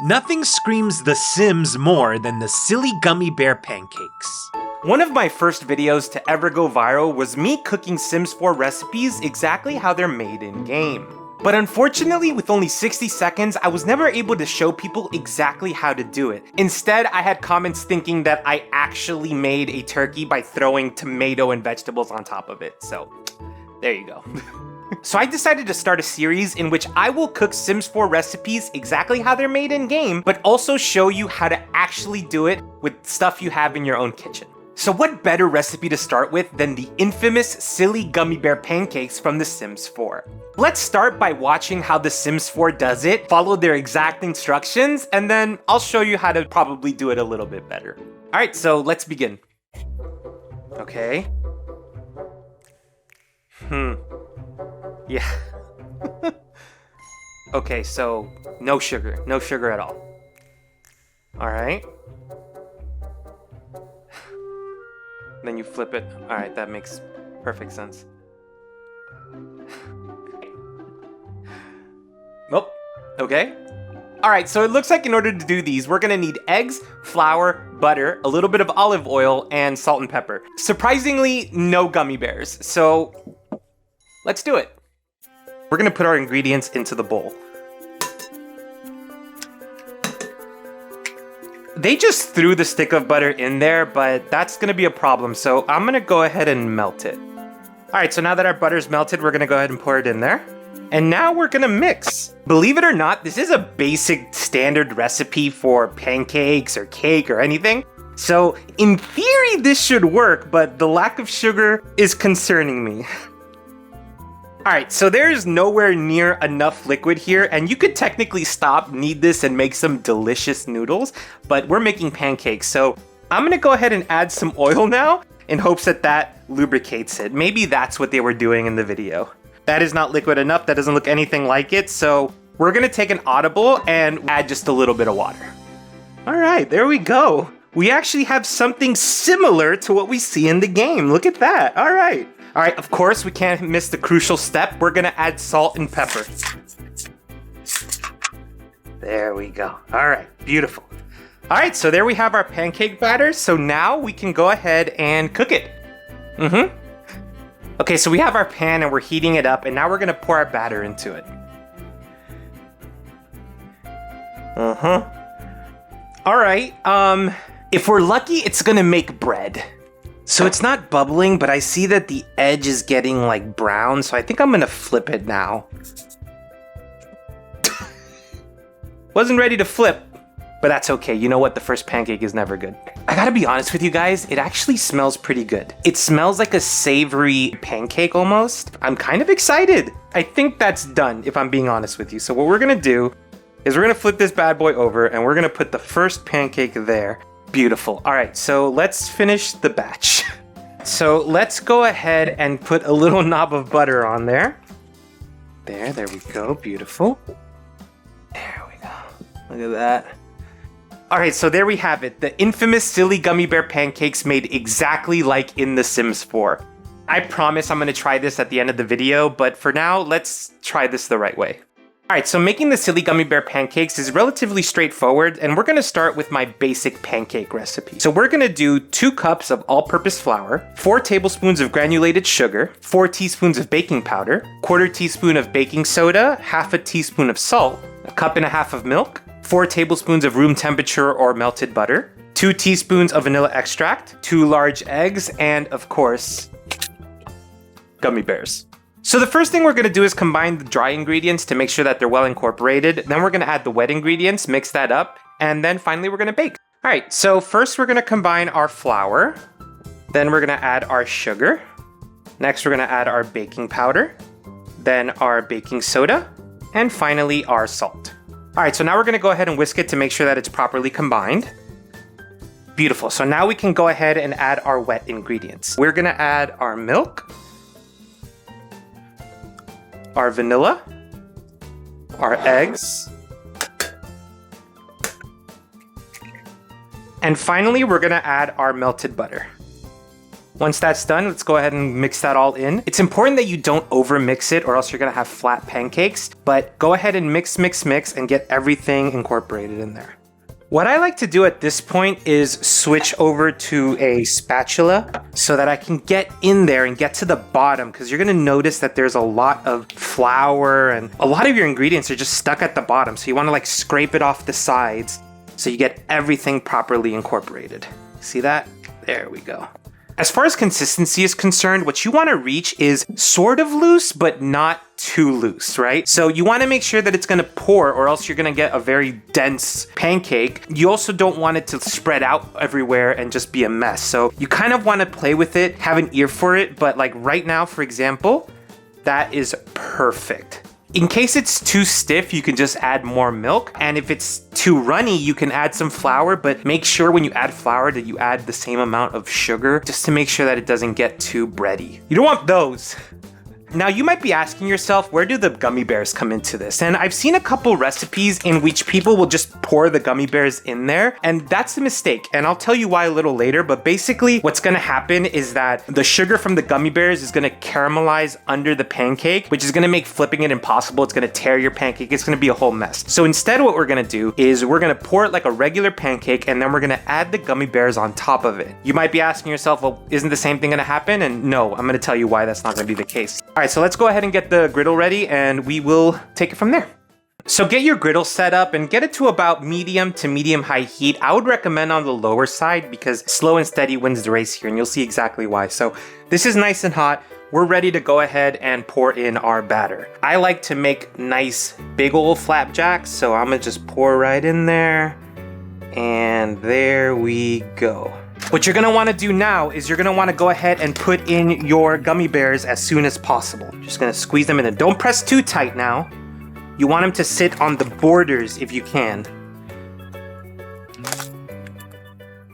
Nothing screams The Sims more than the Silly Gummy Bear Pancakes. One of my first videos to ever go viral was me cooking Sims 4 recipes exactly how they're made in-game. But unfortunately, with only 60 seconds, I was never able to show people exactly how to do it. Instead, I had comments thinking that I actually made a turkey by throwing tomato and vegetables on top of it. So, there you go. So I decided to start a series in which I will cook Sims 4 recipes exactly how they're made in-game, but also show you how to actually do it with stuff you have in your own kitchen. So what better recipe to start with than the infamous Silly Gummy Bear Pancakes from The Sims 4? Let's start by watching how The Sims 4 does it, follow their exact instructions, and then I'll show you how to probably do it a little bit better. Alright, so let's begin. Okay. Yeah. Okay, so no sugar at all. Alright. Then you flip it. Alright, that makes perfect sense. Nope. Okay. Alright, so it looks like in order to do these, we're gonna need eggs, flour, butter, a little bit of olive oil, and salt and pepper. Surprisingly, no gummy bears. So let's do it. We're gonna put our ingredients into the bowl. They just threw the stick of butter in there, but that's gonna be a problem, so I'm gonna go ahead and melt it. Alright, so now that our butter's melted, we're gonna go ahead and pour it in there. And now we're gonna mix. Believe it or not, this is a basic standard recipe for pancakes or cake or anything. So in theory, this should work, but the lack of sugar is concerning me. Alright, so there's nowhere near enough liquid here, and you could technically stop, knead this, and make some delicious noodles, but we're making pancakes, so I'm gonna go ahead and add some oil now in hopes that that lubricates it. Maybe that's what they were doing in the video. That is not liquid enough, that doesn't look anything like it, so we're gonna take an audible and add just a little bit of water. Alright, there we go. We actually have something similar to what we see in the game. Look at that, alright. Alright, of course, we can't miss the crucial step. We're gonna add salt and pepper. There we go. Alright, beautiful. Alright, so there we have our pancake batter. So now we can go ahead and cook it. Okay, so we have our pan and we're heating it up, and now we're gonna pour our batter into it. Alright, if we're lucky, it's gonna make bread. So it's not bubbling, but I see that the edge is getting like brown, so I think I'm gonna flip it now. Wasn't ready to flip, but that's okay. You know what? The first pancake is never good. I gotta be honest with you guys, it actually smells pretty good. It smells like a savory pancake almost. I'm kind of excited. I think that's done, if I'm being honest with you. So what we're gonna do is we're gonna flip this bad boy over and we're gonna put the first pancake there. Beautiful. All right, so let's finish the batch. So let's go ahead and put a little knob of butter on there. There we go. Beautiful. There we go. Look at that. All right, so there we have it. The infamous Silly Gummy Bear Pancakes made exactly like in The Sims 4. I promise I'm gonna try this at the end of the video, but for now, let's try this the right way. Alright, so making the Silly Gummy Bear Pancakes is relatively straightforward, and we're gonna start with my basic pancake recipe. So we're gonna do 2 cups of all-purpose flour, 4 tablespoons of granulated sugar, 4 teaspoons of baking powder, 1/4 teaspoon of baking soda, 1/2 teaspoon of salt, 1.5 cups of milk, 4 tablespoons of room temperature or melted butter, 2 teaspoons of vanilla extract, 2 large eggs, and of course, gummy bears. So the first thing we're gonna do is combine the dry ingredients to make sure that they're well incorporated. Then we're gonna add the wet ingredients, mix that up, and then finally we're gonna bake. All right, so first we're gonna combine our flour. Then we're gonna add our sugar. Next we're gonna add our baking powder. Then our baking soda. And finally our salt. All right, so now we're gonna go ahead and whisk it to make sure that it's properly combined. Beautiful, so now we can go ahead and add our wet ingredients. We're gonna add our milk, our vanilla, our eggs, and finally we're gonna add our melted butter. Once that's done, let's go ahead and mix that all in. It's important that you don't over mix it or else you're gonna have flat pancakes, but go ahead and mix and get everything incorporated in there. What I like to do at this point is switch over to a spatula so that I can get in there and get to the bottom, because you're gonna notice that there's a lot of flour and a lot of your ingredients are just stuck at the bottom. So you wanna like scrape it off the sides so you get everything properly incorporated. See that? There we go. As far as consistency is concerned, what you want to reach is sort of loose, but not too loose, right? So you want to make sure that it's going to pour or else you're going to get a very dense pancake. You also don't want it to spread out everywhere and just be a mess. So you kind of want to play with it, have an ear for it. But like right now, for example, that is perfect. In case it's too stiff, you can just add more milk. And if it's too runny, you can add some flour, but make sure when you add flour that you add the same amount of sugar just to make sure that it doesn't get too bready. You don't want those. Now you might be asking yourself, where do the gummy bears come into this? And I've seen a couple recipes in which people will just pour the gummy bears in there, and that's a mistake. And I'll tell you why a little later, but basically what's gonna happen is that the sugar from the gummy bears is gonna caramelize under the pancake, which is gonna make flipping it impossible. It's gonna tear your pancake. It's gonna be a whole mess. So instead what we're gonna do is we're gonna pour it like a regular pancake, and then we're gonna add the gummy bears on top of it. You might be asking yourself, well, isn't the same thing gonna happen? And no, I'm gonna tell you why that's not gonna be the case. All right, so let's go ahead and get the griddle ready and we will take it from there. So get your griddle set up and get it to about medium to medium high heat. I would recommend on the lower side because slow and steady wins the race here, and you'll see exactly why. So this is nice and hot. We're ready to go ahead and pour in our batter. I like to make nice big old flapjacks, so I'm gonna just pour right in there. And there we go. What you're gonna wanna do now is you're gonna wanna go ahead and put in your gummy bears as soon as possible. Just gonna squeeze them in and don't press too tight now. You want them to sit on the borders if you can.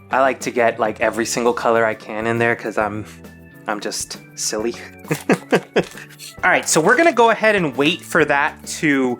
I like to get like every single color I can in there because I'm just silly. All right, so we're gonna go ahead and wait for that to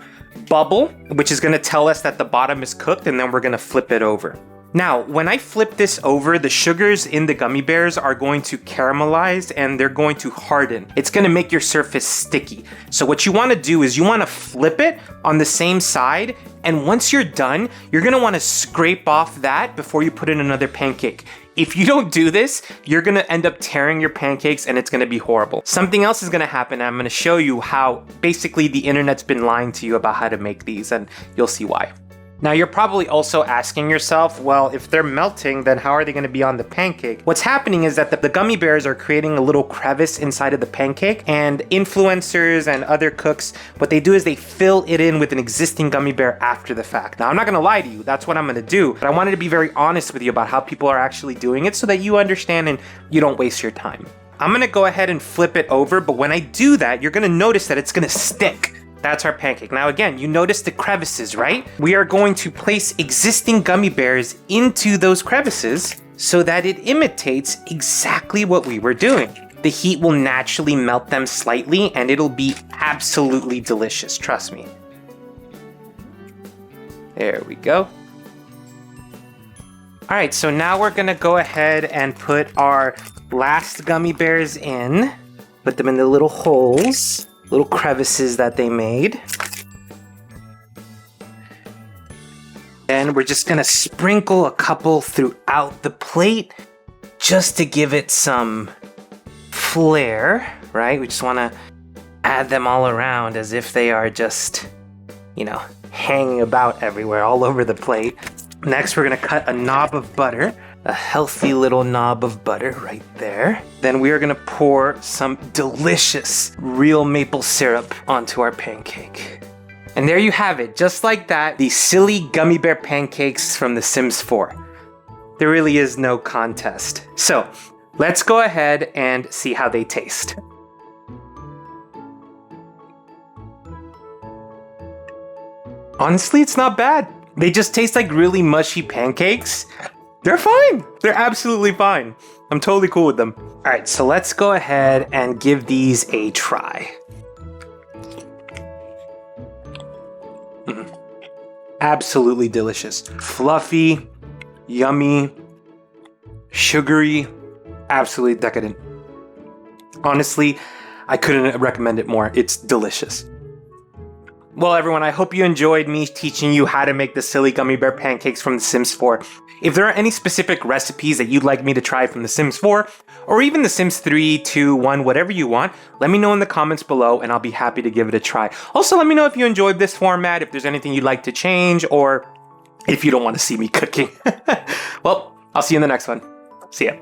bubble, which is gonna tell us that the bottom is cooked, and then we're gonna flip it over. Now, when I flip this over, the sugars in the gummy bears are going to caramelize and they're going to harden. It's gonna make your surface sticky. So what you wanna do is you wanna flip it on the same side, and once you're done, you're gonna wanna scrape off that before you put in another pancake. If you don't do this, you're gonna end up tearing your pancakes and it's gonna be horrible. Something else is gonna happen, and I'm gonna show you how basically the internet's been lying to you about how to make these, and you'll see why. Now you're probably also asking yourself, well, if they're melting, then how are they gonna be on the pancake? What's happening is that the gummy bears are creating a little crevice inside of the pancake, and influencers and other cooks, what they do is they fill it in with an existing gummy bear after the fact. Now I'm not gonna lie to you, that's what I'm gonna do, but I wanted to be very honest with you about how people are actually doing it so that you understand and you don't waste your time. I'm gonna go ahead and flip it over, but when I do that, you're gonna notice that it's gonna stick. That's our pancake. Now again, you notice the crevices, right? We are going to place existing gummy bears into those crevices so that it imitates exactly what we were doing. The heat will naturally melt them slightly and it'll be absolutely delicious, trust me. There we go. All right, so now we're gonna go ahead and put our last gummy bears in, put them in the little holes. Little crevices that they made. And we're just gonna sprinkle a couple throughout the plate just to give it some flair, right? We just wanna add them all around as if they are just, you know, hanging about everywhere, all over the plate. Next, we're gonna cut a knob of butter. A healthy little knob of butter right there. Then we are gonna pour some delicious real maple syrup onto our pancake. And there you have it, just like that, the Silly Gummy Bear Pancakes from The Sims 4. There really is no contest. So, let's go ahead and see how they taste. Honestly, it's not bad. They just taste like really mushy pancakes. They're fine. They're absolutely fine. I'm totally cool with them. All right, so let's go ahead and give these a try. Absolutely delicious. Fluffy, yummy, sugary, absolutely decadent. Honestly, I couldn't recommend it more. It's delicious. Well, everyone, I hope you enjoyed me teaching you how to make the Silly Gummy Bear Pancakes from The Sims 4. If there are any specific recipes that you'd like me to try from The Sims 4, or even The Sims 3, 2, 1, whatever you want, let me know in the comments below and I'll be happy to give it a try. Also, let me know if you enjoyed this format, if there's anything you'd like to change, or if you don't want to see me cooking. Well, I'll see you in the next one. See ya.